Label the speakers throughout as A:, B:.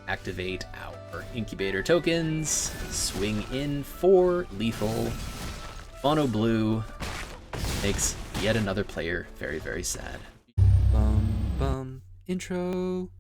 A: activate our incubator tokens, swing in 4 lethal, mono blue, makes yet another player very, very sad. Intro.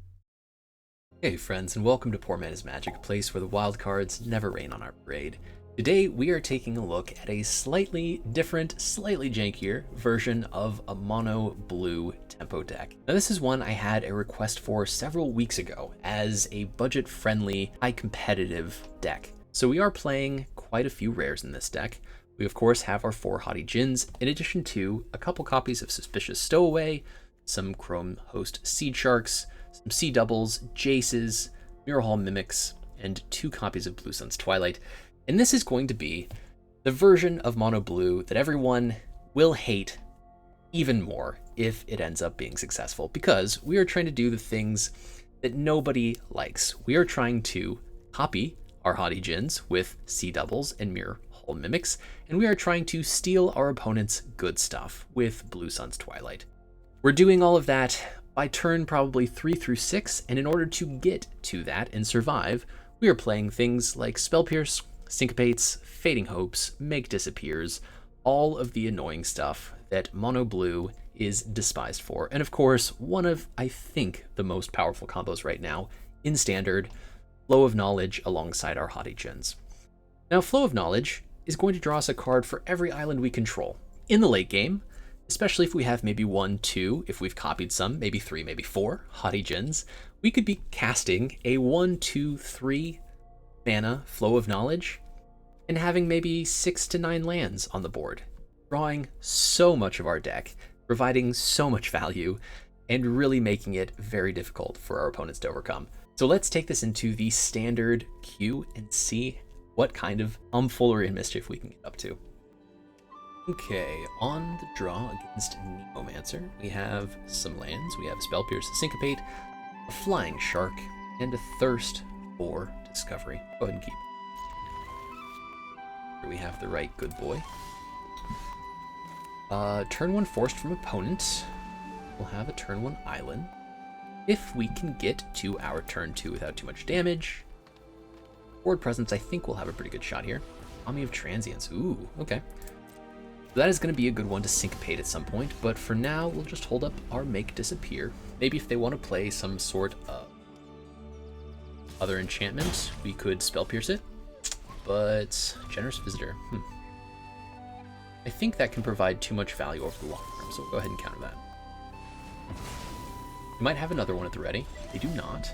A: Hey friends, and welcome to Poor Man's Magic, a place where the wild cards never rain on our parade. Today we are taking a look at a slightly different, slightly jankier version of a mono blue tempo deck. Now this is one I had a request for several weeks ago as a budget-friendly, high competitive deck. So we are playing quite a few rares in this deck. We of course have our 4 Haughty Djinns, in addition to a couple copies of Suspicious Stowaway, some Chrome Host Seed Sharks, some Sea Doubles, Jaces, Mirrorhall Mimics, and 2 copies of Blue Sun's Twilight. And this is going to be the version of mono blue that everyone will hate even more if it ends up being successful, because we are trying to do the things that nobody likes. We are trying to copy our Haughty Djinns with Sea Doubles and Mirrorhall Mimics, and we are trying to steal our opponent's good stuff with Blue Sun's Twilight. We're doing all of that by turn probably 3 through 6, and in order to get to that and survive, we are playing things like Spell Pierce, Syncopates, Fading Hopes, Make Disappears, all of the annoying stuff that mono blue is despised for. And of course, one of, I think, the most powerful combos right now in Standard, Flow of Knowledge alongside our Haughty Djinns. Now, Flow of Knowledge is going to draw us a card for every island we control. In the late game, especially if we have maybe 1, 2, if we've copied some, maybe 3, maybe 4 Haughty Djinns, we could be casting a 1, 2, 3 mana Flow of Knowledge and having maybe 6 to 9 lands on the board, drawing so much of our deck, providing so much value, and really making it very difficult for our opponents to overcome. So let's take this into the standard queue and see what kind of tomfoolery and mischief we can get up to. Okay, on the draw against Nemomancer, we have some lands. We have Spell Pierce, Syncopate, a Flying Shark, and a Thirst for Discovery. Go ahead and keep. Here we have the right good boy. Turn 1 forced from opponent. We'll have a turn 1 island. If we can get to our turn 2 without too much damage, board presence, I think we'll have a pretty good shot here. Army of Transients. Ooh, okay. So that is going to be a good one to syncopate at some point, but for now, we'll just hold up our Make Disappear. Maybe if they want to play some sort of other enchantment, we could Spell Pierce it, but Generous Visitor. I think that can provide too much value over the long term, so we'll go ahead and counter that. We might have another one at the ready. They do not.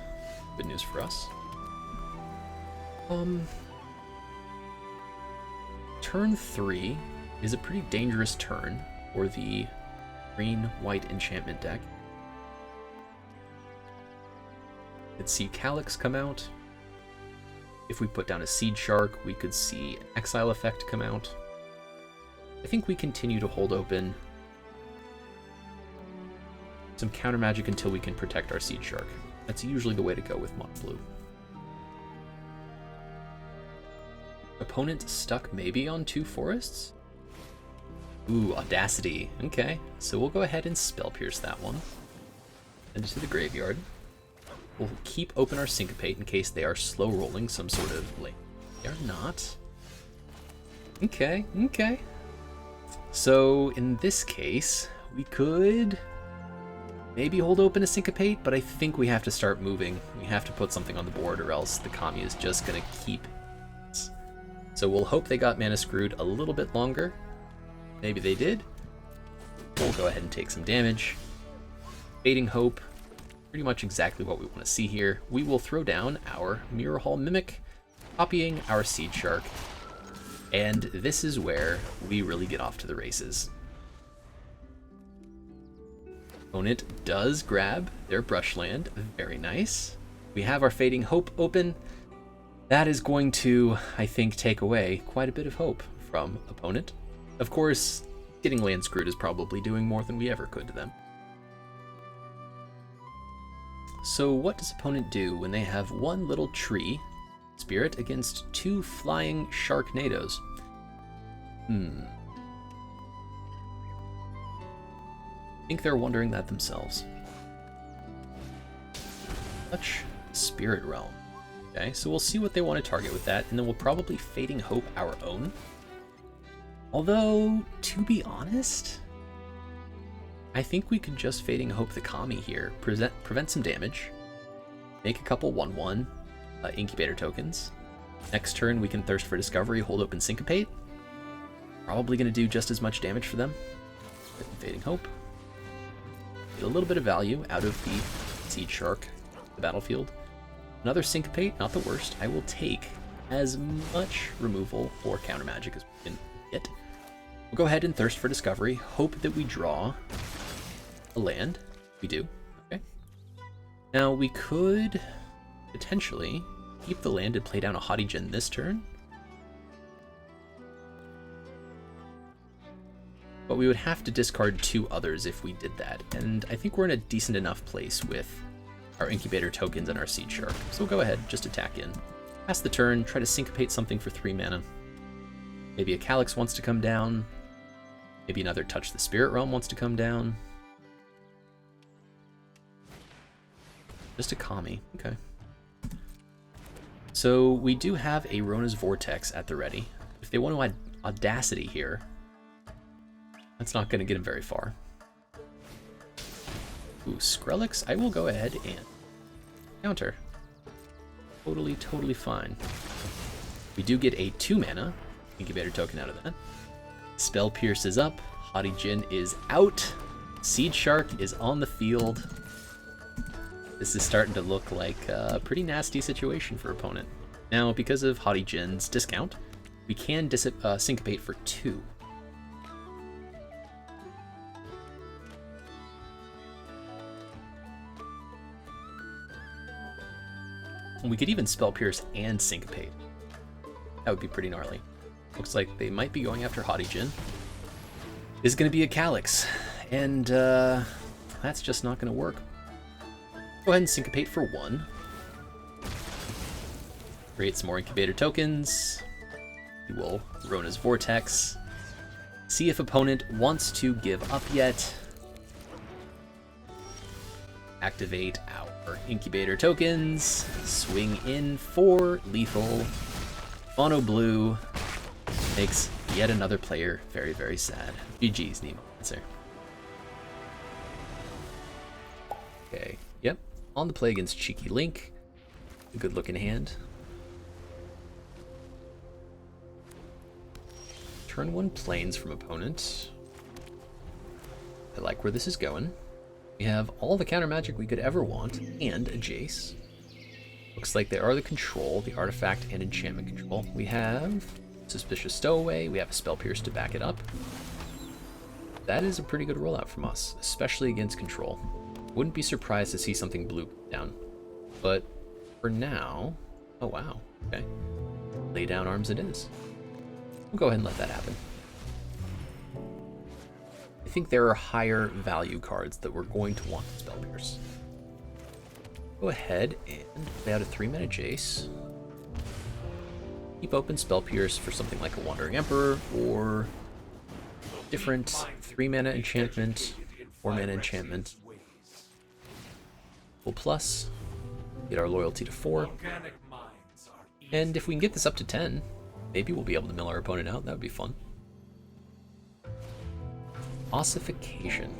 A: Good news for us. Turn 3 is a pretty dangerous turn for the green-white enchantment deck. Let's see Calyx come out. If we put down a Seed Shark, we could see an Exile effect come out. I think we continue to hold open some counter magic until we can protect our Seed Shark. That's usually the way to go with mono blue. Opponent stuck maybe on 2 forests? Ooh, Audacity. Okay, so we'll go ahead and Spell Pierce that one. Send it to the graveyard. We'll keep open our Syncopate in case they are slow rolling some sort of link. They are not. Okay, okay. So in this case, we could maybe hold open a Syncopate, but I think we have to start moving. We have to put something on the board or else the Kami is just gonna keep. So we'll hope they got mana screwed a little bit longer. Maybe they did. We'll go ahead and take some damage. Fading Hope, pretty much exactly what we want to see here. We will throw down our Mirrorhall Mimic, copying our Seed Shark, and this is where we really get off to the races. Opponent does grab their Brushland, very nice. We have our Fading Hope open. That is going to, I think, take away quite a bit of hope from opponent. Of course, getting land screwed is probably doing more than we ever could to them. So what does opponent do when they have 1 little tree spirit against 2 flying Sharknadoes? I think they're wondering that themselves. Touch Spirit Realm. Okay, so we'll see what they want to target with that, and then we'll probably Fading Hope our own. Although, to be honest, I think we could just Fading Hope the Kami here, prevent some damage, make a couple 1/1 Incubator tokens. Next turn we can Thirst for Discovery, hold open Syncopate. Probably going to do just as much damage for them. Fading Hope. Get a little bit of value out of the Seed Shark, the battlefield. Another Syncopate, not the worst. I will take as much removal or counter magic as we can get. We'll go ahead and Thirst for Discovery, hope that we draw a land. We do. Okay. Now we could potentially keep the land and play down a Haughty Djinn this turn. But we would have to discard 2 others if we did that, and I think we're in a decent enough place with our Incubator tokens and our Seed Shark. So we'll go ahead, just attack in. Pass the turn, try to Syncopate something for 3 mana. Maybe a Calyx wants to come down. Maybe another Touch the Spirit Realm wants to come down. Just a Kami, okay. So we do have a Rona's Vortex at the ready. If they want to add Audacity here, that's not going to get him very far. Ooh, Skrillex, I will go ahead and counter. Totally fine. We do get a 2 mana Incubator token out of that. Spell Pierce is up, Haughty Djinn is out, Seed Shark is on the field. This is starting to look like a pretty nasty situation for opponent. Now, because of Haughty Djinn's discount, we can Syncopate for 2. We could even Spell Pierce and Syncopate. That would be pretty gnarly. Looks like they might be going after Haughty Djinn. This is going to be a Calyx, and that's just not going to work. Go ahead and Syncopate for 1. Create some more Incubator tokens. We will Rona's Vortex. See if opponent wants to give up yet. Activate our Incubator tokens. Swing in for lethal. Mono blue makes yet another player very, very sad. GG's, Nemomancer. Okay, yep. On the play against Cheeky Link. A good looking hand. Turn 1 planes from opponent. I like where this is going. We have all the counter magic we could ever want, and a Jace. Looks like they are the control, the artifact and enchantment control. We have Suspicious Stowaway, we have a Spell Pierce to back it up. That is a pretty good rollout from us, especially against control. Wouldn't be surprised to see something blue down. But for now, oh wow, okay. Lay down arms it is. We'll go ahead and let that happen. I think there are higher value cards that we're going to want to Spell Pierce. Go ahead and play out a 3-mana Jace. Keep open Spell Pierce for something like a Wandering Emperor, or different 3-mana enchantment, 4-mana enchantment. Full plus, get our loyalty to 4. And if we can get this up to 10, maybe we'll be able to mill our opponent out. That would be fun. Ossification.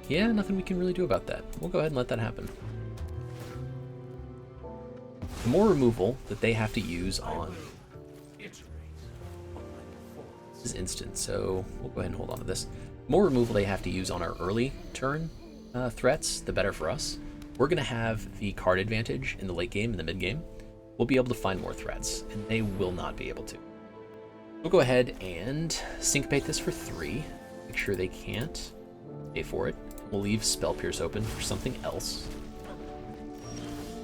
A: Yeah, nothing we can really do about that. We'll go ahead and let that happen. The more removal that they have to use on this is instant, so we'll go ahead and hold on to this. The more removal they have to use on our early turn threats, the better for us. We're going to have the card advantage in the late game and the mid game. We'll be able to find more threats, and they will not be able to. We'll go ahead and Syncopate this for 3. Make sure they can't pay for it. We'll leave Spell Pierce open for something else.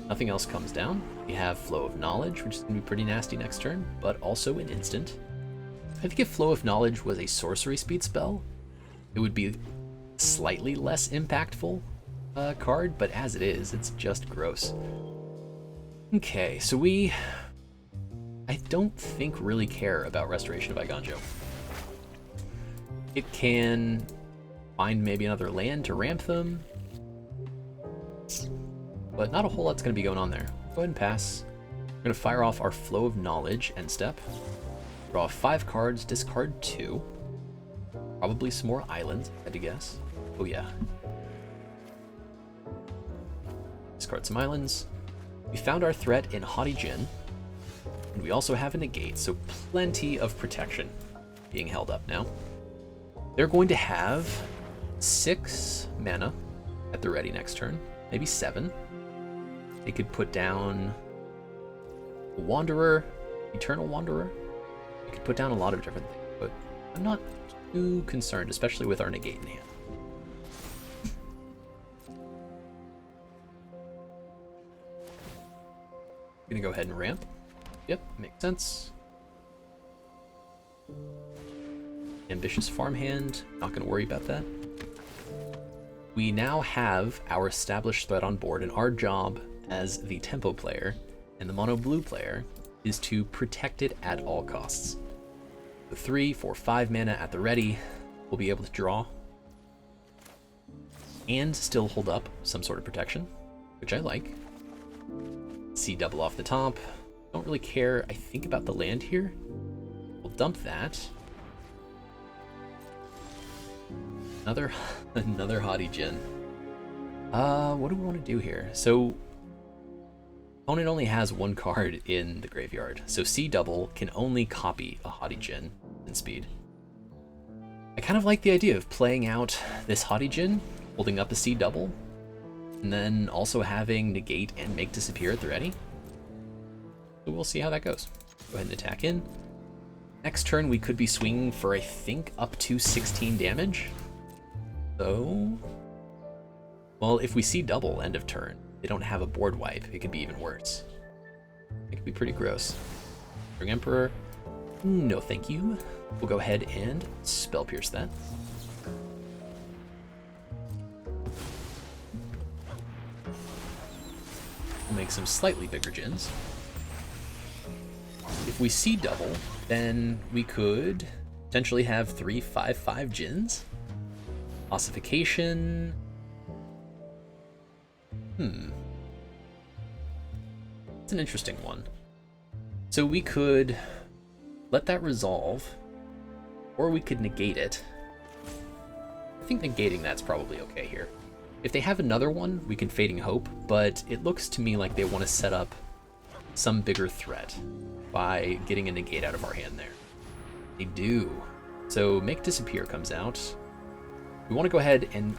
A: Nothing else comes down. We have Flow of Knowledge, which is going to be pretty nasty next turn, but also an instant. I think if Flow of Knowledge was a sorcery speed spell, it would be slightly less impactful card, but as it is, it's just gross. Okay, so I don't think really care about Restoration of Iganjo. It can find maybe another land to ramp them. but not a whole lot's going to be going on there. Go ahead and pass. We're going to fire off our Flow of Knowledge end step. Draw 5 cards, discard 2. Probably some more islands, I had to guess. Oh yeah. Discard some islands. We found our threat in Haughty Djinn. And we also have a Negate, so plenty of protection being held up now. They're going to have 6 mana at the ready next turn, maybe 7. They could put down a Wanderer, Eternal Wanderer. They could put down a lot of different things, but I'm not too concerned, especially with our Negate in hand. Gonna go ahead and ramp. Yep, makes sense. Ambitious farmhand, not gonna worry about that. We now have our established threat on board, and our job as the tempo player and the mono blue player is to protect it at all costs. The 3, 4, 5 mana at the ready, we'll be able to draw and still hold up some sort of protection, which I like. See double off the top. Don't really care, I think, about the land here. We'll dump that. Another Haughty Djinn. What do we want to do here? So, opponent only has 1 card in the graveyard, so C double can only copy a Haughty Djinn in speed. I kind of like the idea of playing out this Haughty Djinn, holding up a C double, and then also having Negate and Make Disappear at the ready. So we'll see how that goes. Go ahead and attack in. Next turn we could be swinging for, I think, up to 16 damage. So, well, if we see double end of turn, they don't have a board wipe, it could be even worse. It could be pretty gross. Ring Emperor, no thank you. We'll go ahead and Spell Pierce that. We'll make some slightly bigger Djinns. If we see double, then we could potentially have 3 5/5 Djinns. Ossification. It's an interesting one. So we could let that resolve, or we could negate it. I think negating that's probably okay here. If they have another one, we can Fading Hope, but it looks to me like they want to set up some bigger threat by getting a negate out of our hand there. They do. So Make Disappear comes out. We want to go ahead and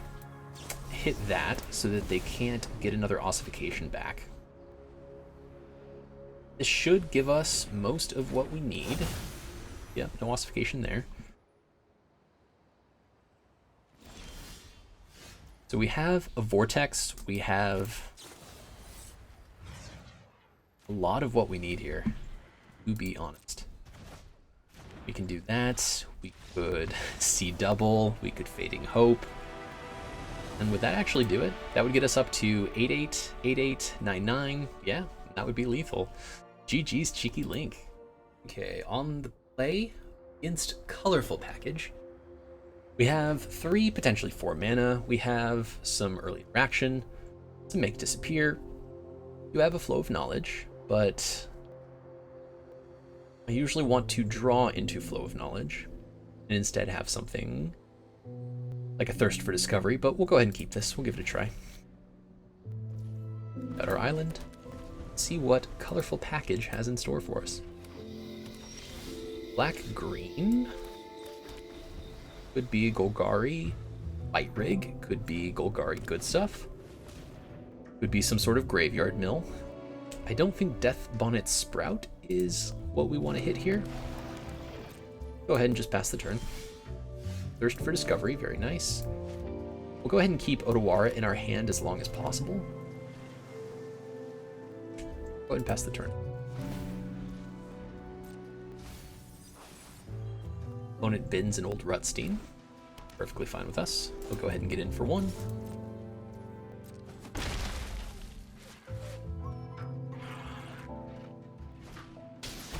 A: hit that so that they can't get another ossification back. This should give us most of what we need. Yep, no ossification there. So we have a Vortex, we have a lot of what we need here, to be honest. We can do that, we could see double, we could Fading Hope. And would that actually do it? That would get us up to 8/8, 8/8, 9/9. Yeah, that would be lethal. GG's Cheeky Link. Okay, on the play against Colorful Package, we have 3, potentially 4 mana. We have some early interaction to Make Disappear. You have a Flow of Knowledge, but I usually want to draw into Flow of Knowledge and instead have something like a Thirst for Discovery, but we'll go ahead and keep this. We'll give it a try. Got our island. Let's see what Colorful Package has in store for us. Black-green. Could be Golgari Fight Rig. Could be Golgari Good Stuff. Could be some sort of Graveyard Mill. I don't think Death Bonnet Sprout is what we want to hit here. Go ahead and just pass the turn. Thirst for Discovery, very nice. We'll go ahead and keep Otawara in our hand as long as possible. Go ahead and pass the turn. Opponent bins an old Rutstein. Perfectly fine with us. We'll go ahead and get in for 1.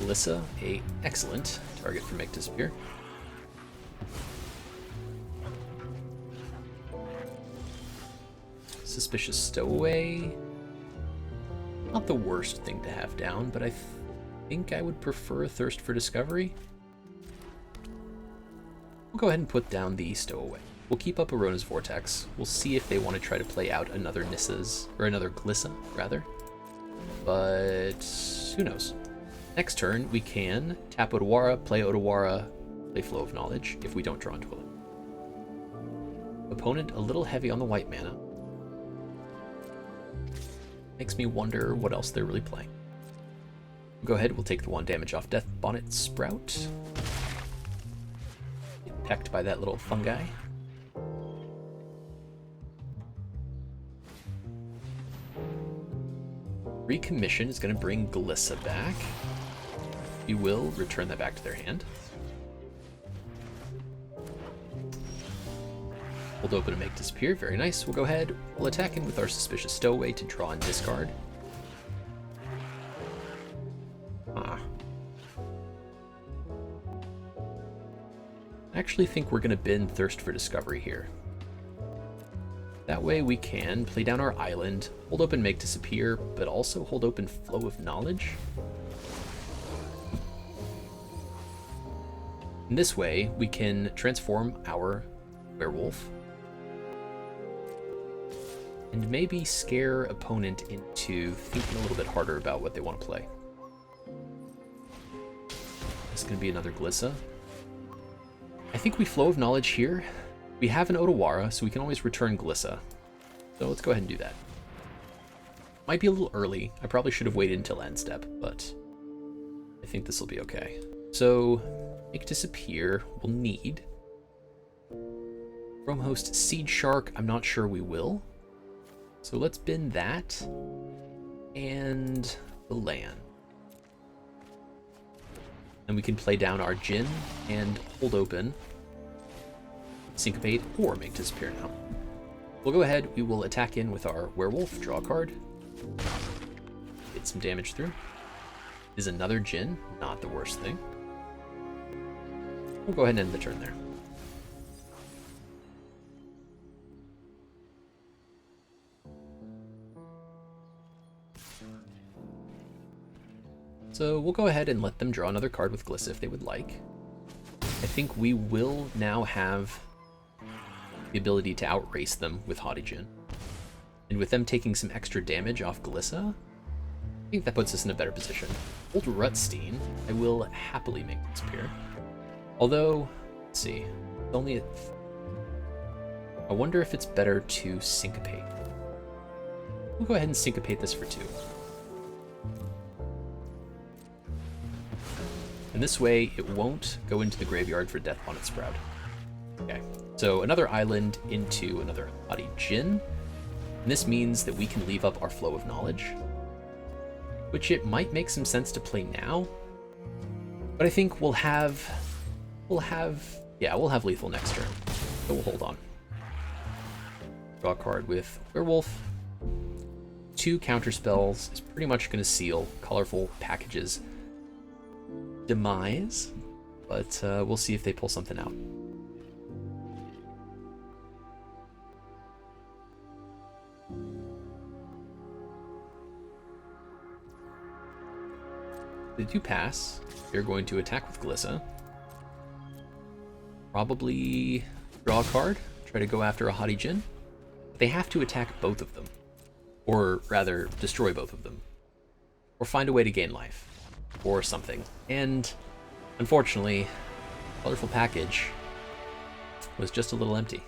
A: Alyssa, a excellent target for Make Disappear. Suspicious Stowaway. Not the worst thing to have down, but I think I would prefer Thirst for Discovery. We'll go ahead and put down the Stowaway. We'll keep up Arona's Vortex. We'll see if they want to try to play out another Nissa's, or another Glissa, rather. But who knows? Next turn, we can tap Otawara, play Otawara, play Flow of Knowledge if we don't draw into it. Opponent a little heavy on the white mana. Makes me wonder what else they're really playing. Go ahead, we'll take the 1 damage off Death Bonnet Sprout. Get pecked by that little fungi. Recommission is going to bring Glissa back. You will return that back to their hand. Hold open and make disappear. Very nice. We'll go ahead. We'll attack in with our Suspicious Stowaway to draw and discard. I actually think we're going to bin Thirst for Discovery here. That way we can play down our island, hold open make disappear, but also hold open Flow of Knowledge. In this way, we can transform our werewolf and maybe scare opponent into thinking a little bit harder about what they want to play. This is going to be another Glissa. I think we Flow of Knowledge here. We have an Otawara, so we can always return Glissa. So let's go ahead and do that. Might be a little early. I probably should have waited until end step, but I think this will be okay. So, make disappear. We'll need Chrome Host Seed Shark. I'm not sure we will. So let's bin that and the land. And we can play down our Djinn and hold open Syncopate or make disappear now. We'll go ahead, we will attack in with our werewolf, draw a card, get some damage through. Is another Djinn, not the worst thing. We'll go ahead and end the turn there. So we'll go ahead and let them draw another card with Glissa if they would like. I think we will now have the ability to outrace them with Haughty Djinn. And with them taking some extra damage off Glissa, I think that puts us in a better position. Old Rutstein, I will happily make disappear. Although, let's see, only I wonder if it's better to Syncopate. We'll go ahead and Syncopate this for 2. And this way, it won't go into the graveyard for Death Bonnet Sprout. Okay, so another island into another Haughty Djinn. And this means that we can leave up our Flow of Knowledge, which it might make some sense to play now. But I think we'll have lethal next turn, so we'll hold on. Draw a card with Werewolf. 2 counter spells is pretty much going to seal Colorful Package's demise, but we'll see if they pull something out. They do pass. They're going to attack with Glissa. Probably draw a card, try to go after a Haughty Djinn. They have to attack both of them, or rather destroy both of them, or find a way to gain life, or something. And unfortunately, Colorful Package was just a little empty.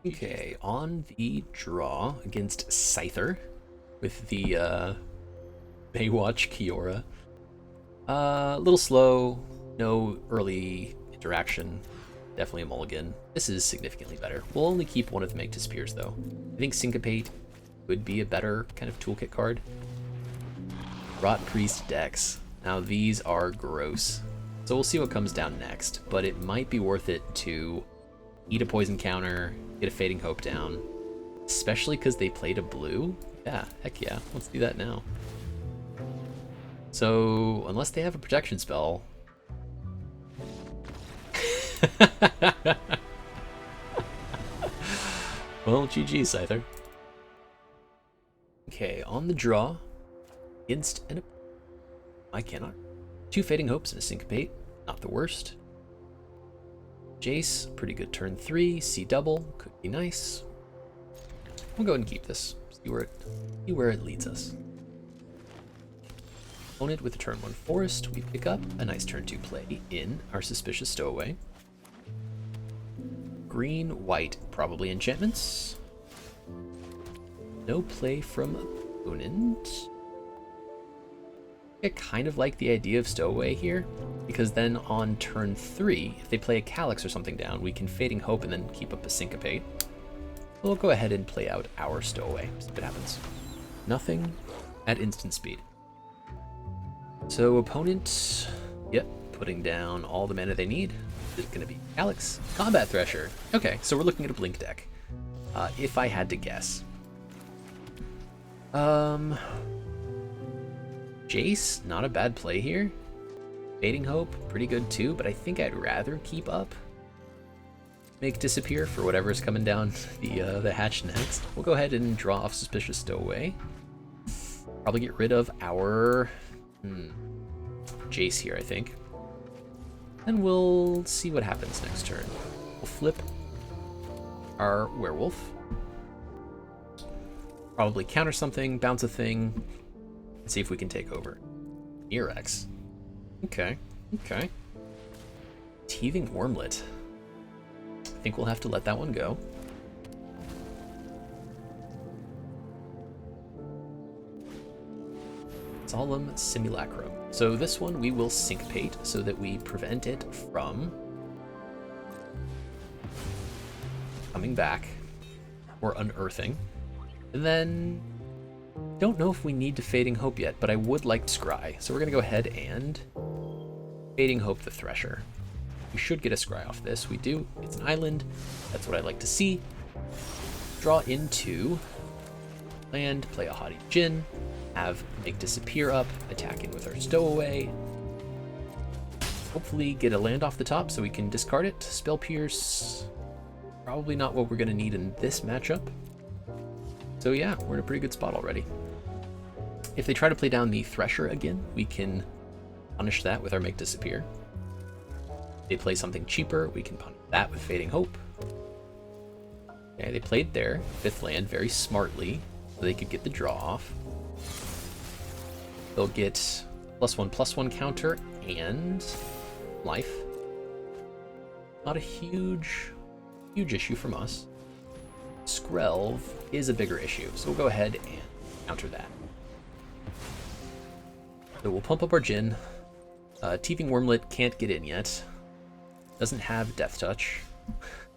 A: Okay, on the draw against Scyther with the Baywatch Kiora. A little slow, no early interaction, definitely a mulligan. This is significantly better. We'll only keep one of the Make Disappears though. I think Syncopate would be a better kind of toolkit card. Rotpriest decks. Now these are gross. So we'll see what comes down next, but it might be worth it to eat a poison counter, get a Fading Hope down, especially because they played a blue. Yeah, heck yeah, let's do that now. So, unless they have a protection spell... Well, GG, Scyther. Okay, on the draw, against an... I cannot. 2 Fading Hopes and a Syncopate, not the worst. Jace, pretty good turn 3. C double, could be nice. We'll go ahead and keep this, see where it leads us. Opponent with a turn 1 Forest, we pick up a nice turn 2 play in our Suspicious Stowaway. Green, white, probably Enchantments. No play from opponent. I kind of like the idea of Stowaway here, because then on turn 3, if they play a Calyx or something down, we can Fading Hope and then keep up a Syncopate. We'll go ahead and play out our Stowaway, see what happens. Nothing at instant speed. So opponent, yep, putting down all the mana they need. Is it going to be Calyx? Combat Thresher. Okay, so we're looking at a Blink deck. If I had to guess. Jace, not a bad play here. Fading Hope, pretty good too, but I think I'd rather keep up. Make Disappear for whatever's coming down the hatch next. We'll go ahead and draw off Suspicious Stowaway. Probably get rid of our Jace here, I think. And we'll see what happens next turn. We'll flip our Werewolf. Probably counter something, bounce a thing, and see if we can take over. Mirex. Okay, okay. Teething Wormlet. I think we'll have to let that one go. Solemn Simulacrum. So this one we will Syncopate so that we prevent it from coming back or unearthing. And then, don't know if we need to Fading Hope yet, but I would like Scry. So we're gonna go ahead and Fading Hope the Thresher. We should get a Scry off this. We do. It's an island. That's what I'd like to see. Draw into land, play a Haughty Djinn, have Make Disappear up, attacking with our Stowaway. Hopefully get a land off the top so we can discard it. Spell Pierce, probably not what we're gonna need in this matchup. So yeah, we're in a pretty good spot already. If they try to play down the Thresher again, we can punish that with our Make Disappear. If they play something cheaper, we can punish that with Fading Hope. Okay, they played their 5th land very smartly, so they could get the draw off. They'll get +1/+1 counter and life. Not a huge issue from us. Skrelv is a bigger issue, so we'll go ahead and counter that. So we'll pump up our Djinn. Teething Wormlet can't get in yet. Doesn't have Death Touch.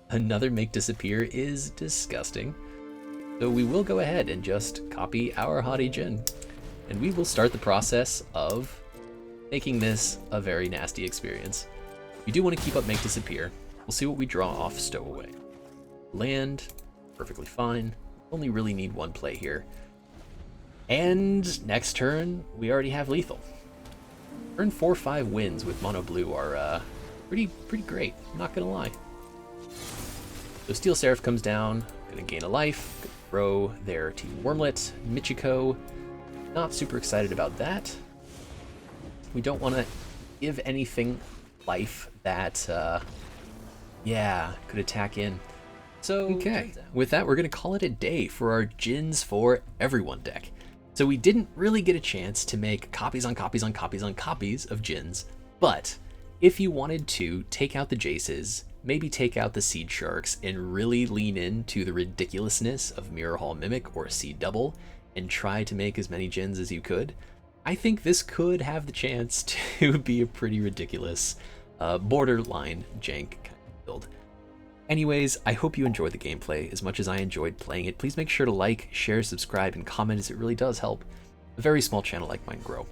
A: Another Make Disappear is disgusting. So we will go ahead and just copy our Haughty Djinn. And we will start the process of making this a very nasty experience. We do want to keep up Make Disappear. We'll see what we draw off Stowaway. Land, perfectly fine. Only really need one play here. And next turn, we already have lethal. Turn 4/5 wins with mono blue are pretty great, I'm not gonna lie. So Steel Seraph comes down, gonna gain a life, gonna throw their Teething Wormlet, Michiko. Not super excited about that. We don't want to give anything life that, could attack in. So, okay, with that, we're going to call it a day for our Djinns for Everyone deck. So we didn't really get a chance to make copies on copies on copies on copies of Djinns, but if you wanted to take out the Jaces, maybe take out the Seed Sharks, and really lean into the ridiculousness of Mirror Hall Mimic or Seed Double, and try to make as many Djinns as you could, I think this could have the chance to be a pretty ridiculous, borderline jank kind of build. Anyways, I hope you enjoyed the gameplay as much as I enjoyed playing it. Please make sure to like, share, subscribe, and comment, as it really does help a very small channel like mine grow.